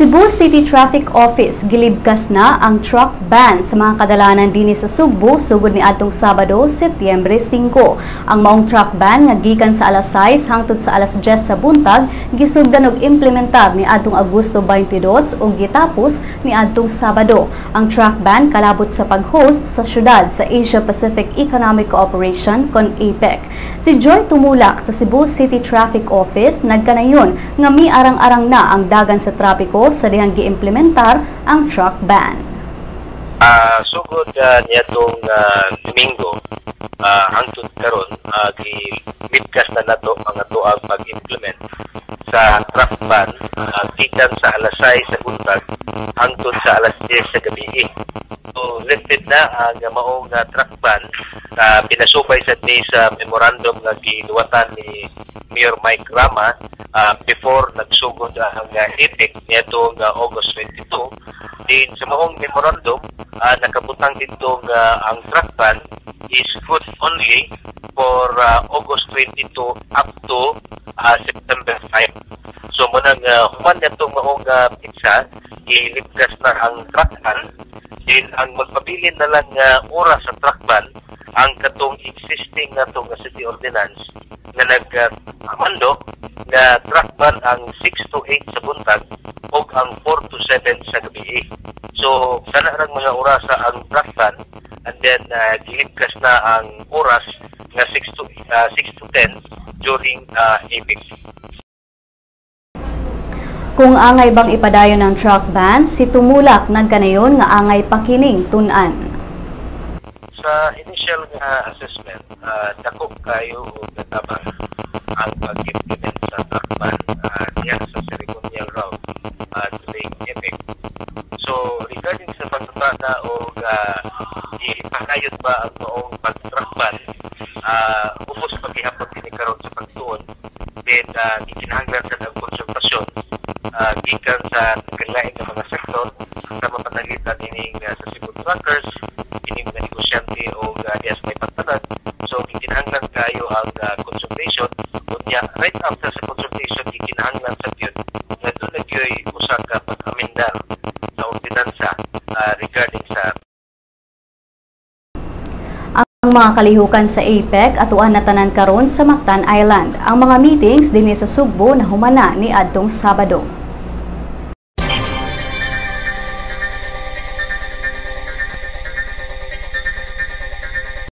Cebu City Traffic Office gilibkas na ang truck ban sa mga kadalanan dinhi sa Sugbo sugod ni adtong Sabado, Setyembre 5. Ang maong truck ban nga gikan sa alas 6 hangtod sa alas 10 sa buntag gisugdan og implementar ni adtong Agosto 22 ug gitapos ni adtong Sabado. Ang truck ban kalabot sa pag-host sa syudad sa Asia Pacific Economic Cooperation kon APEC. Si Joy Tumulak sa Cebu City Traffic Office nagkanayon nga miarang-arang na ang dagan sa trapiko sa dihang gi-implementar ang truck ban. Sugod niyatong Domingo hangtod karon gilibkas na nato ang atoang pag-implement sa truck ban gikan sa alas 6 sa buntag hangtod sa alas 10 sa gabi. So lifted na ang maong truck ban pinasubay sa memorandum nga giluwatan ni Mayor Mike Rama before nagsugod ang EPEC nitong August 22. Din sa maong memorandum nakabutang dito ang truck ban is good only for August 22 up to September 5. So munang human nitong maong pizza ilibkas na ang truck ban. Din ang magpabilin na lang oras sa truck ban ang katong existing natong city ordinance na nag-amando na truck ban ang 6 to 8 sa buntag o ang 4 to 7 sa gabi. So sana rang mga orasa ang truck ban and then gilibkas na ang oras na 6 to 10 during APEC. Kung angay bang ipadayon ng truck ban, si Tumulak nagkanayon nga angay pakining tun-an. Sa initial assessment, dako kayo o natabang ang pag-implement sa truck ban diya sa ceremonial route during EPEC. So regarding sa pagtutana o ipakayod ba ang noong pag-truck ban, ubos paghihapon kinikaroon sa pagtuon, then ikinahanglan sa konsultasyon gikan sa nagkalain ng mga sektor sa mapanagitan ining sa Cebu truckers, ining mga negosyante o yes may pagtanag. So ikinahanglan kayo ang consultation unya right after sa consultation ikinahanglan sa yun nga doon nagyoy usa ka pag-amendar sa ordinansa regarding sa ang mga kalihukan sa APEC atuan na tanan karon sa Mactan Island. Ang mga meetings dinhi sa Sugbo na humana ni adtong Sabado.